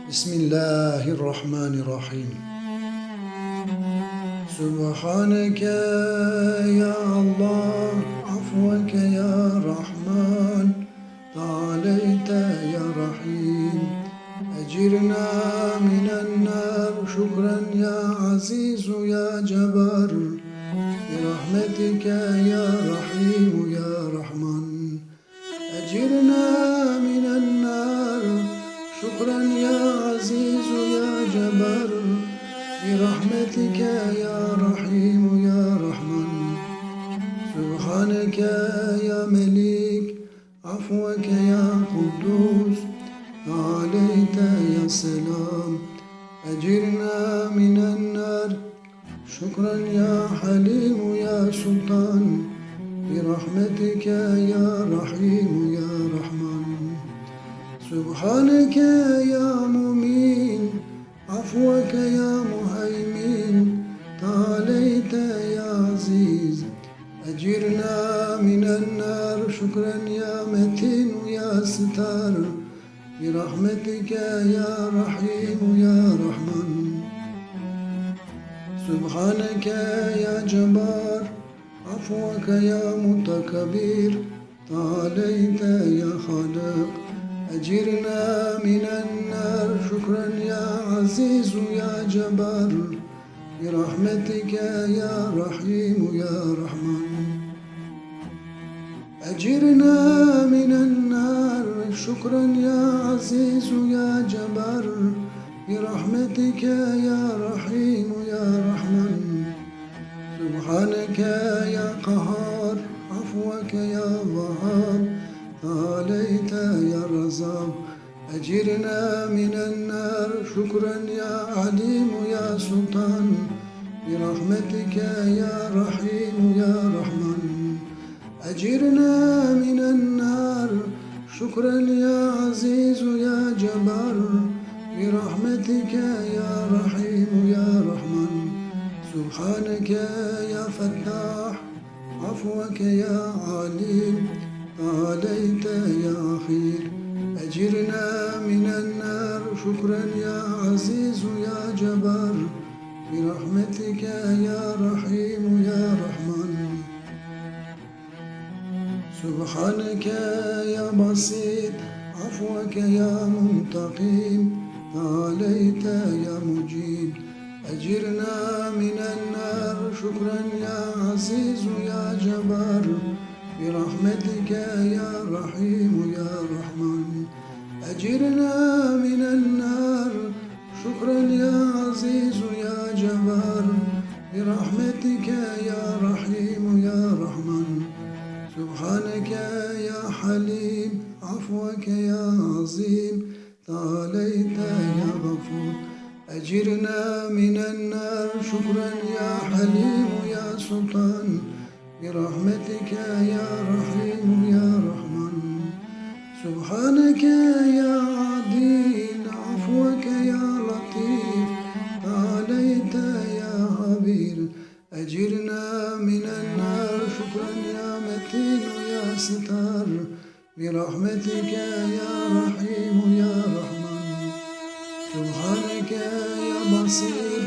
Bismillahirrahmanirrahim. Subhaneke ya Allah, afweke ya Rahman, ta'aleyte ya Rahim. Ecirna minen nar, şükran ya Azizu ya Cebbar. Birahmetike ya Rahim ya Rahman. Ecirna minen nar, şükran ya Azizu ya Cebbar. Birahmetike ya Rahim ya Rahman. Subhaneke ya Melik, afweke ya Kuddus, aleyte ya Selam. Ecirna minen nar, şükran ya Halim ya Sultan. Birahmetike ya Rahim ya Rahman. Subhaneke ya Mumin, afweke ya Muhaymin, ta'aleyte ya Aziz. Ecirna minen nar, şükran ya Metin ya Sitar. Birahmetike ya Rahim ya Rahman. Subhaneke ya Cebbar, afweke ya Mutakabir, ta'aleyte ya Halik. Ecirna minen nar, şükran ya Azizu ya Cebbar. Birahmetike ya Rahim ya Rahman. Ecirna minen nar, şükran ya Azizu ya Cebbar. Birahmetike ya Rahim ya Rahman. Subhaneke ya Kahhar, afweke ya Vahhab, ta'aleyte ya Razak. Ecirna minen nar, şükran ya Alim ya Sultan. Birahmetike ya Rahim ya Rahman. Ecirna minen nar, şükran ya Azizu ya Cebbar. Birahmetike ya Rahim ya Rahman. Subhaneke ya Fettah, afweke ya Alim, ta'aleyte ya Akhir. Ecirna minen nar, şükran ya Azizu ya Cebbar. Birahmetike ya Rahim ya Rahman. Subhaneke ya Basit, afweke ya Muntakim, ta'aleyte ya Mujib. Ecirna minen nar, şükran ya Azizu ya Cebbar. Birahmetike ya Rahim ya Rahman. Ecirna minen nar, şükran ya Azizu ya Cebbar. Birahmetike ya Rahim ya Rahman. Subhaneke ya Halim, afweke ya Azim, ta'aleyte ya Gafur. Ecirna minen nar, şükran ya Halim ya Sultan. Birahmetike ya Rahim ya Rahman. Subhaneke ya Adil, afweke ya Latif, ta'aleyte ya Habir. Ecirna minen nar, şükran ya Metin ya Sitar. Birahmetike ya Rahim ya Rahman. Subhaneke ya Basir,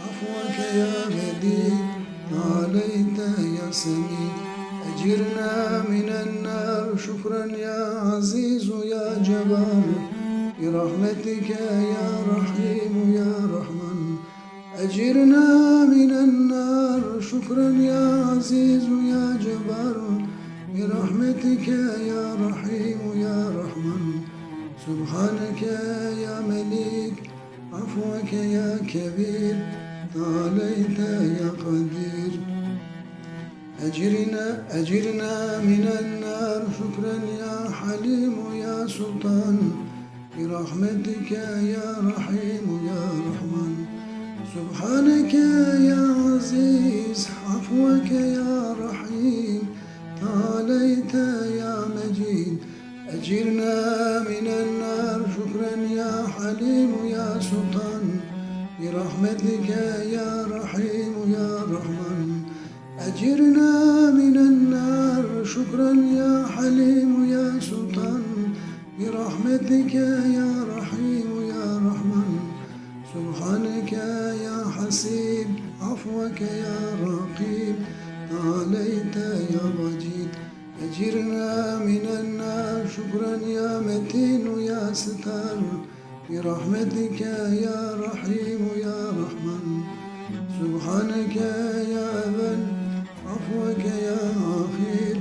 afweke ya Bedi, ta'aleyte ya Semi. Ecirna minen nar, şükran ya Azizu ya Cebbar. Birahmetike ya Rahim ya Rahman. Ecirna minen nar, şükran ya Azizu ya Cebbar. Birahmetike ya Rahim ya Rahman. Subhaneke ya Melik, afweke ya Kebir, ta'aleyte ya Kadir. Ecirna minen nar, şükran ya Halim ya Sultan. Birahmetike ya Rahim ya Rahman. Subhaneke ya Aziz, afweke ya Rahim, ta'aleyte ya Mecid. Ecirna minen nar, şükran ya Halim ya Sultan. Birahmetike ya Rahim ya Rahman. Ecirna minen nar, şükran ya Halim ya Sultan. Birahmetike ya Rahim ya Rahman. حسيب عفوك يا رقيب تعاليت يا مجيد أجرنا من النار شكرا يا متين يا ستار برحمتك يا رحيم يا رحمن سبحانك يا أبا عفوك يا أخير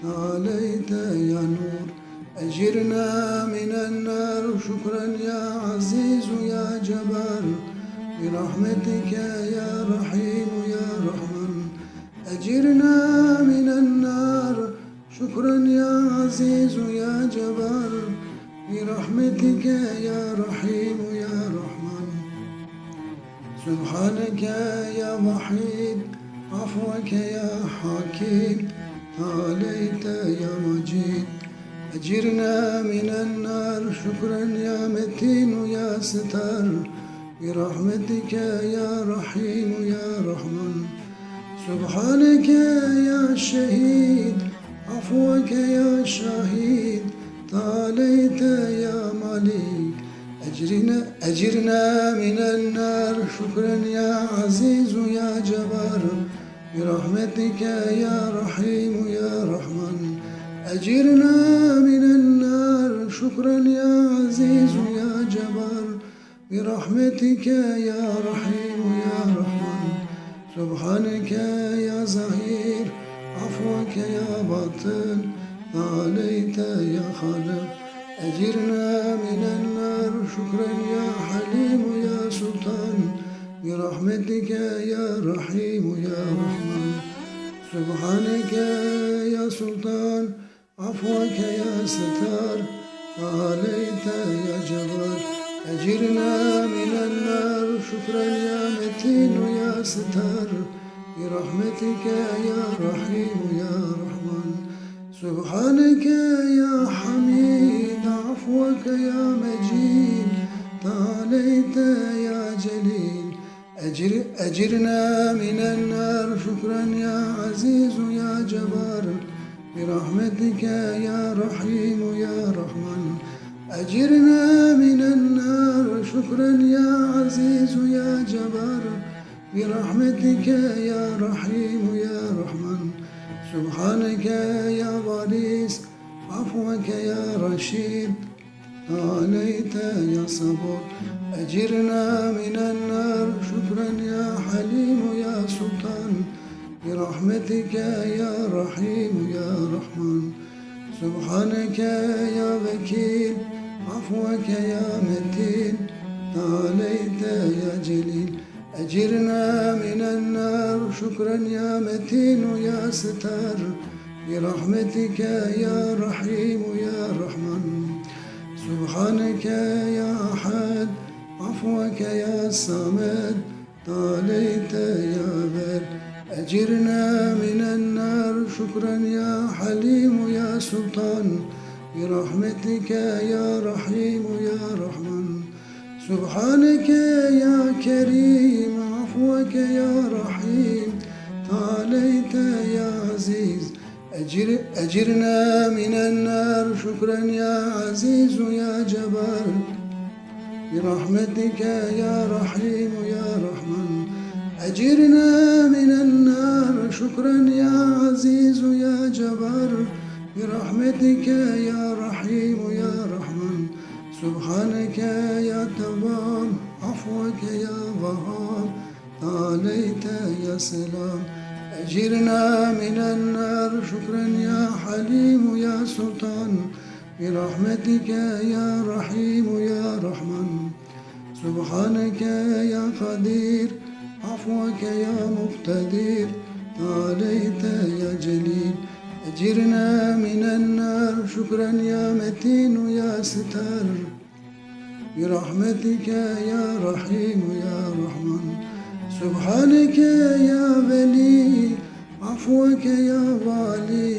تعاليت يا نور أجرنا من النار شكرا يا عزيز يا جبار برحمتك يا رحيم يا رحمن أجرنا من النار شكرا يا عزيز يا جبار برحمتك يا رحيم يا رحمن سبحانك يا وحيد عفوك يا حكيم تعاليت يا مجيد أجرنا من النار شكرا يا متين يا ستار برحمتك يا رحيم يا رحمن سبحانك يا شهيد عفوك يا شهيد تعاليت يا مليك أجرنا من النار شكرا يا عزيز يا جبار برحمتك يا رحيم يا رحمن أجرنا من النار شكرا يا عزيز يا جبار برحمتك يا رحيم يا رحمن سبحانك يا زهير عفوك يا باطن تعاليت يا خالق أجرنا من النار شكرا يا حليم يا سلطان برحمتك يا رحيم يا رحمن سبحانك يا سلطان عفوك يا ستار تعاليت يا جبار أجرنا من النار شكرا يا متين يا ستار برحمتك يا رحيم يا رحمن سبحانك يا حميد عفوك يا مجيد تعاليت يا جليل أجرنا من النار شكرا يا عزيز يا جبار برحمتك يا رحيم يا رحمن أجرنا من النار شكرا يا عزيز يا جبار برحمتك يا رحيم يا رحمن سبحانك يا وارث عفوك يا رشيد تعاليت يا صبور أجرنا من النار شكرا يا حليم يا سلطان برحمتك يا رحيم يا رحمن سبحانك يا وكيل عفوك يا متين تعاليت يا جليل أجرنا من النار شكرا يا متين يا ستار برحمتك يا رحيم يا رحمن سبحانك يا أحد عفوك يا صمد تعاليت يا بر أجرنا من النار شكرا يا حليم يا سلطان برحمتك يا رحيم يا رحمن سبحانك يا كريم عفوك يا رحيم تعاليت يا عزيز أجرنا من النار شكرا يا عزيز يا جبار برحمتك يا رحيم يا رحمن أجرنا من النار شكرا يا عزيز يا جبار برحمتك يا رحيم يا رحمن سبحانك يا تواب عفوك يا وهاب تعاليت يا سلام أجرنا من النار شكرا يا حليم يا سلطان برحمتك يا رحيم يا رحمن سبحانك يا قدير عفوك يا مقتدر تعاليت يا جليل أجرنا من النار شكرا يا متين يا ستار برحمتك يا رحيم يا رحمن سبحانك يا ولي عفوك يا والي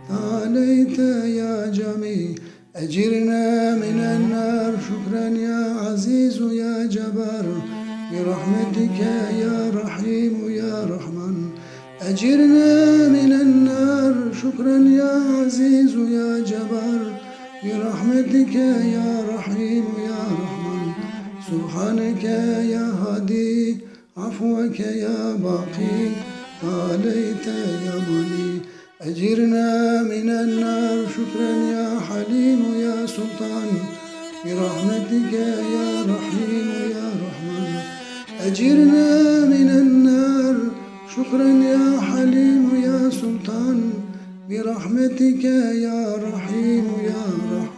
تعاليت يا جميل أجرنا من النار شكرا يا عزيز يا جبار برحمتك يا رحيم يا رحمن أجرنا من النار شكرا يا عزيز يا جبار برحمتك يا رحيم يا رحمن سبحانك يا هادي عفوك يا باقي تعاليت يا مالي أجرنا من النار شكرا يا حليم يا سلطان برحمتك يا رحيم يا رحمن أجرنا من النار شكرا يا حليم يا سلطان برحمتك يا رحيم يا رحمن